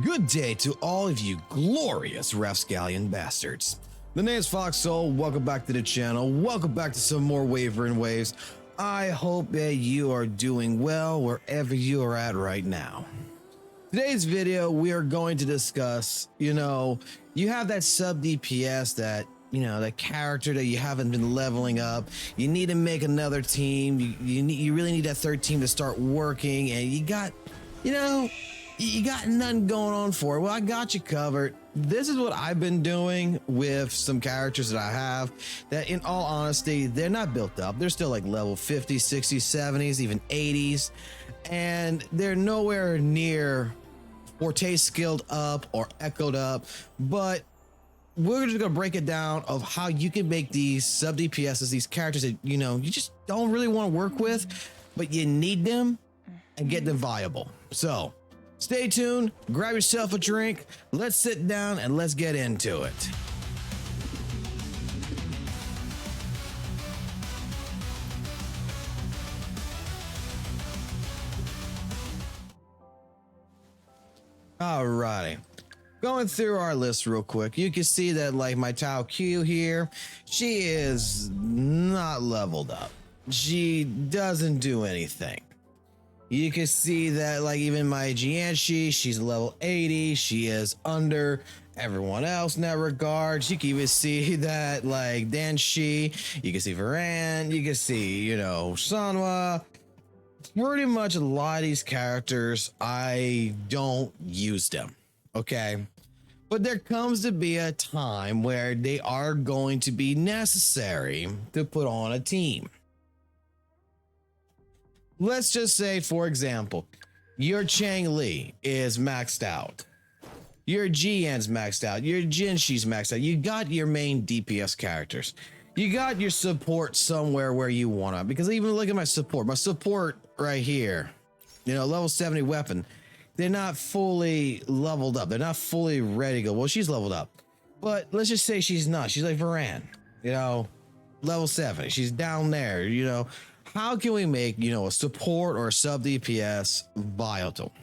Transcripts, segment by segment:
Good day to all of you glorious Rapscallion bastards. The name is FOXSOL. Welcome back to the channel. Welcome back to some more WutheringWaves. I hope that you are doing well wherever you are at right now. Today's video, we are going to discuss, you have that sub-DPS that, that character that you haven't been leveling up. You need to make another team. You really need that third team to start working, and you got nothing going on for it. Well, I got you covered. This is what I've been doing with some characters that I have that, in all honesty, they're not built up. They're still like level 50s, 60s, 70s, even 80s, and they're nowhere near Forte skilled up or echoed up. But we're just gonna break it down of how you can make these sub DPSs, these characters that you just don't really want to work with, but you need them, and get them viable. So stay tuned, grab yourself a drink, let's sit down and let's get into it. Alrighty, going through our list real quick, you can see that like my Tao Q here, she is not leveled up. She doesn't do anything. You can see that like even my Jianshi, she's level 80. She is under everyone else in that regard. You can even see that like Dan Shi, you can see Varan, you can see, Sanwa. Pretty much a lot of these characters, I don't use them, okay? But there comes to be a time where they are going to be necessary to put on a team. Let's just say, for example, your Chang Li is maxed out. Your Jian's maxed out. Your Jinshi's maxed out. You got your main DPS characters. You got your support somewhere where you want to. Because even look at my support. My support right here, level 70 weapon. They're not fully leveled up. They're not fully ready to go. Well, she's leveled up. But let's just say she's not. She's like Varan, level 70. She's down there, How can we make, a support or a sub DPS viable?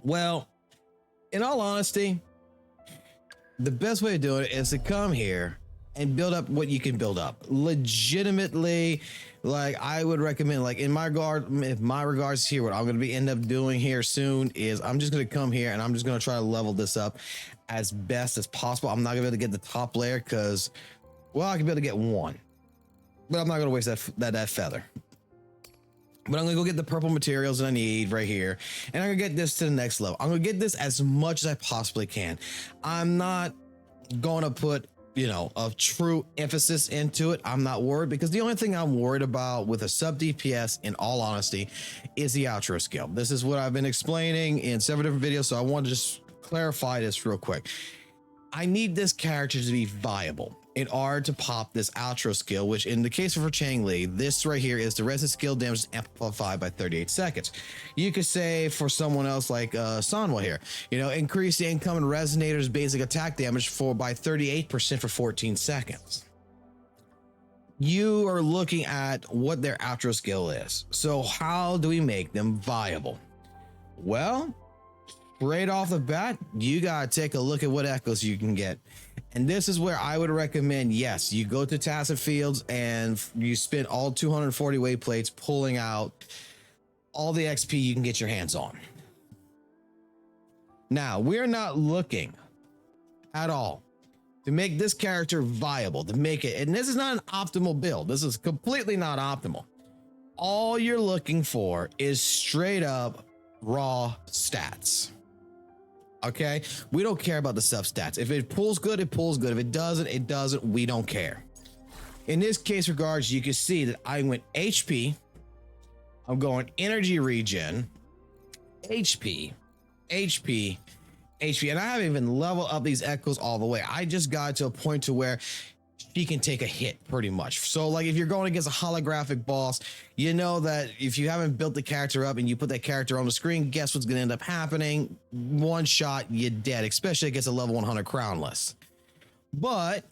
Well, in all honesty, the best way to do it is to come here and build up what you can build up. Legitimately, like I would recommend, like in my regards here, what I'm going to be end up doing here soon is I'm just going to come here and I'm just going to try to level this up as best as possible. I'm not going to be able to get the top layer because, well, I can be able to get one. But I'm not going to waste that feather. But I'm going to go get the purple materials that I need right here. And I'm going to get this to the next level. I'm going to get this as much as I possibly can. I'm not going to put, a true emphasis into it. I'm not worried because the only thing I'm worried about with a sub DPS, in all honesty, is the outro skill. This is what I've been explaining in several different videos. So I want to just clarify this real quick. I need this character to be viable in order to pop this outro skill, which in the case of her Chang Li, this right here is the resist skill damage amplified by 38 seconds. You could say for someone else like Sanwa here, increase the incoming resonator's basic attack damage by 38% for 14 seconds. You are looking at what their outro skill is. So how do we make them viable? Well, right off the bat, you gotta take a look at what echoes you can get. And this is where I would recommend, yes, you go to Tacit Fields and you spend all 240 weight plates pulling out all the XP you can get your hands on. Now, we're not looking at all to make this character viable, to make it, and this is not an optimal build. This is completely not optimal. All you're looking for is straight up raw stats. Okay, we don't care about the sub stats. If it pulls good, it pulls good. If it doesn't, it doesn't. We don't care. In this case regards, you can see that I went HP. I'm going energy regen, HP, HP, HP, and I haven't even leveled up these echoes all the way. I just got to a point to where she can take a hit pretty much. So like if you're going against a holographic boss, you know that if you haven't built the character up and you put that character on the screen, guess what's going to end up happening? One shot, you're dead, especially against a level 100 crownless. But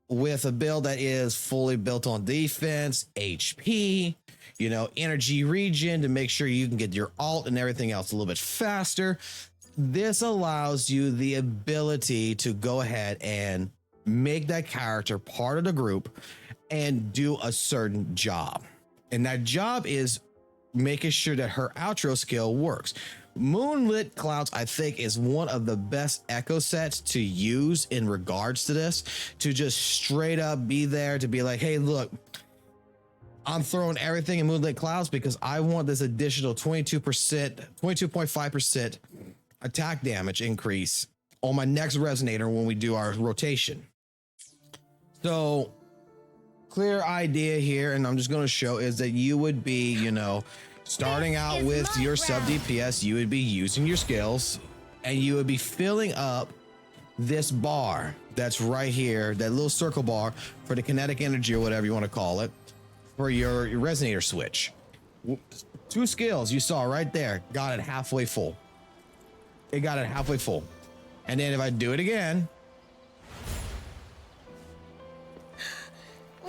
with a build that is fully built on defense, HP, energy regen to make sure you can get your ult and everything else a little bit faster, this allows you the ability to go ahead and make that character part of the group and do a certain job. And that job is making sure that her outro skill works. Moonlit Clouds, I think, is one of the best echo sets to use in regards to this, to just straight up be there to be like, hey, look, I'm throwing everything in Moonlit Clouds because I want this additional 22.5% attack damage increase on my next resonator when we do our rotation. So clear idea here, and I'm just going to show, is that you would be, you know, starting out with your sub DPS, you would be using your skills and you would be filling up this bar that's right here, that little circle bar for the kinetic energy or whatever you want to call it, for your resonator switch. 2 skills you saw right there, got it halfway full. It got it halfway full. And then if I do it again,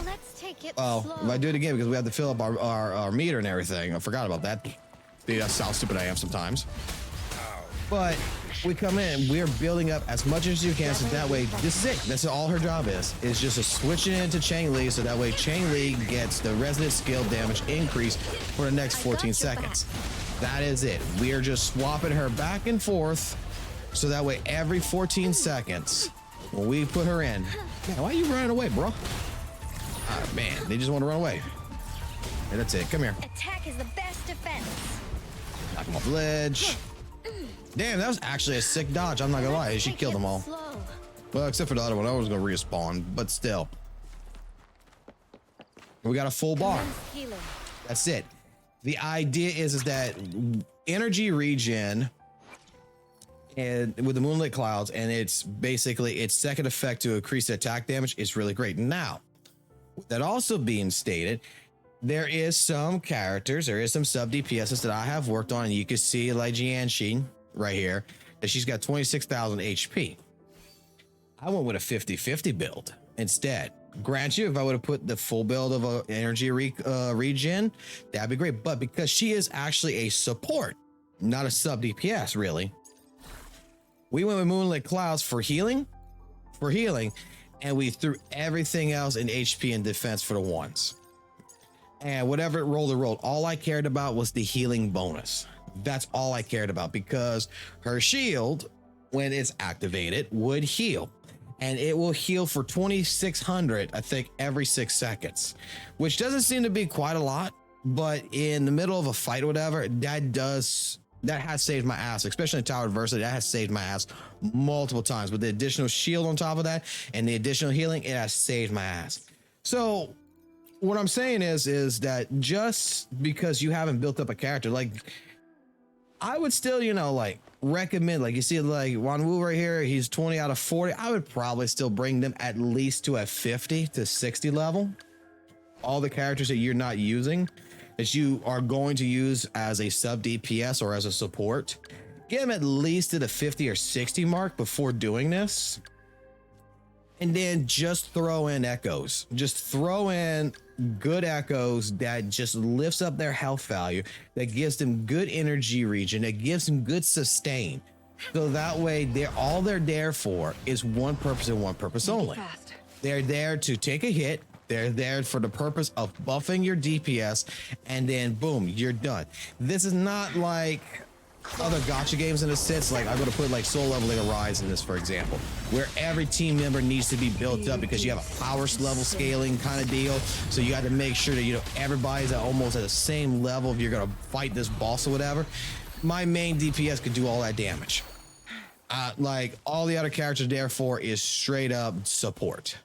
let's take it slow. If I do it again, because we have to fill up our meter and everything. I forgot about that. Dude, that's how stupid I am sometimes. But we come in, we're building up as much as you can, so that way, this is it. That's all her job is just to switch it into Chang Li, so that way Chang Li gets the resonant skill damage increase for the next 14 seconds. That is it. We are just swapping her back and forth, so that way every 14 seconds, when we put her in, man, why are you running away, bro? Oh, man, they just want to run away. And that's it. Come here. Attack is the best defense. Knock him off the ledge. Damn, that was actually a sick dodge. I'm not gonna lie. She killed them all. Well, except for the other one. I was gonna respawn, but still. We got a full bar. That's it. The idea is that energy regen and with the Moonlit Clouds, and it's basically its second effect to increase the attack damage is really great. Now, with that also being stated, there is some characters, there is some sub DPSs that I have worked on, and you can see like Jianxi right here, that she's got 26,000 HP. I went with a 50-50 build instead. Grant you, if I would have put the full build of energy regen, that'd be great. But because she is actually a support, not a sub DPS really, we went with Moonlit Clouds for healing, and we threw everything else in HP and defense for the ones. And whatever it rolled, all I cared about was the healing bonus. That's all I cared about, because her shield, when it's activated, would heal. And it will heal for 2,600, I think, every 6 seconds, which doesn't seem to be quite a lot. But in the middle of a fight or whatever, that has saved my ass, especially in Tower Adversity. That has saved my ass multiple times. With the additional shield on top of that and the additional healing, it has saved my ass. So what I'm saying is that just because you haven't built up a character, like, I would still, you know, like, recommend, like, you see like WuWA right here, he's 20 out of 40. I would probably still bring them at least to a 50 to 60 level. All the characters that you're not using, that you are going to use as a sub DPS or as a support, get them at least to the 50 or 60 mark before doing this. And then just throw in echoes. Just throw in good echoes that just lifts up their health value, that gives them good energy regen, that gives them good sustain. So that way, all they're there for is one purpose and one purpose only. They're there to take a hit. They're there for the purpose of buffing your DPS, and then boom, you're done. This is not like other gacha games in a sense. Like, I'm going to put like Soul Leveling Arise in this, for example, where every team member needs to be built up because you have a power level scaling kind of deal. So you got to make sure that, you know, everybody's almost at the same level if you're going to fight this boss or whatever. My main DPS could do all that damage. Like, all the other characters therefore is straight up support.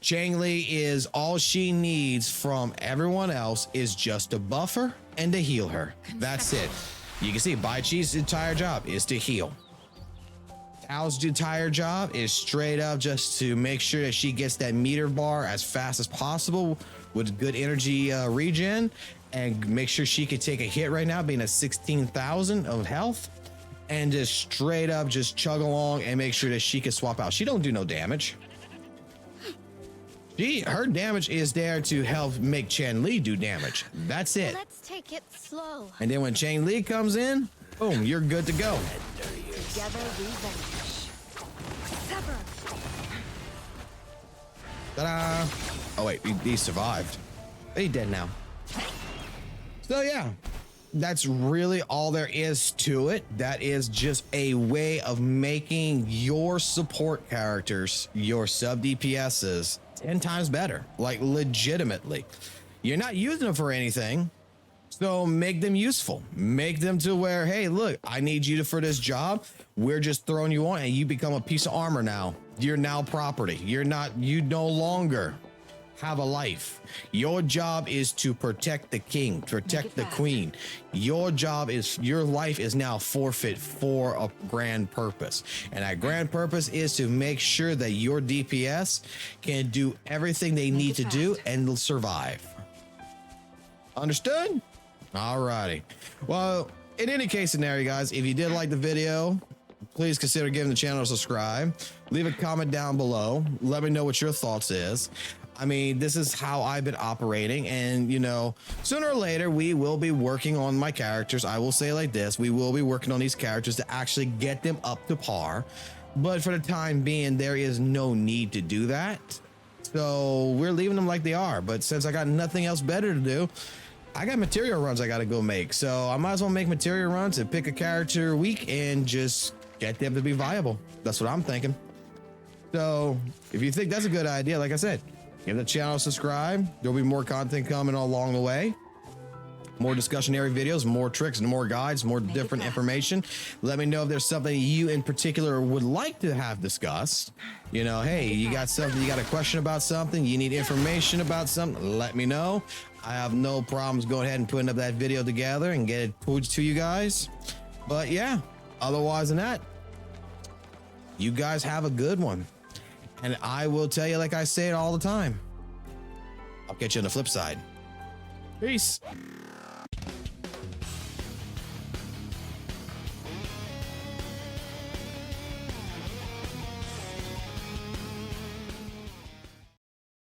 Chang Li is, all she needs from everyone else is just to buff her and to heal her. That's it. You can see Bai Chi's entire job is to heal. Ao's entire job is straight up just to make sure that she gets that meter bar as fast as possible with good energy regen, and make sure she could take a hit right now, being at 16,000 of health, and just straight up just chug along and make sure that she can swap out. She don't do no damage. Her damage is there to help make Chang Li do damage. That's it. Let's take it slow. And then when Chang Li comes in, boom, you're good to go. Together we vanish. Sever. Ta-da! Oh wait, he survived. He's dead now. So yeah, that's really all there is to it. That is just a way of making your support characters, your sub DPSs, 10 times better. Like legitimately. You're not using them for anything. So make them useful. Make them to where, hey, look, I need you for this job. We're just throwing you on and you become a piece of armor now. You're now property. You no longer have a life. Your job is to protect the king, protect the queen. Your life is now forfeit for a grand purpose. And that grand purpose is to make sure that your DPS can do everything they need to do and survive. Understood? Alrighty. Well, in any case scenario, guys, if you did like the video, please consider giving the channel a subscribe. Leave a comment down below. Let me know what your thoughts is. I mean, this is how I've been operating, and you know, sooner or later we will be working on my characters. I will say like this, we will be working on these characters to actually get them up to par, but for the time being there is no need to do that, so we're leaving them like they are. But since I got nothing else better to do, I got material runs I got to go make, so I might as well make material runs and pick a character a week and just get them to be viable. That's what I'm thinking. So if you think that's a good idea, like I said, give the channel a subscribe. There'll be more content coming along the way. More discussionary videos, more tricks, and more guides, more different information. Let me know if there's something you in particular would like to have discussed. You know, hey, you got something, you got a question about something, you need information about something, let me know. I have no problems going ahead and putting up that video together and get it to you guys. But yeah, otherwise than that, you guys have a good one. And I will tell you, like I say it all the time, I'll catch you on the flip side. Peace.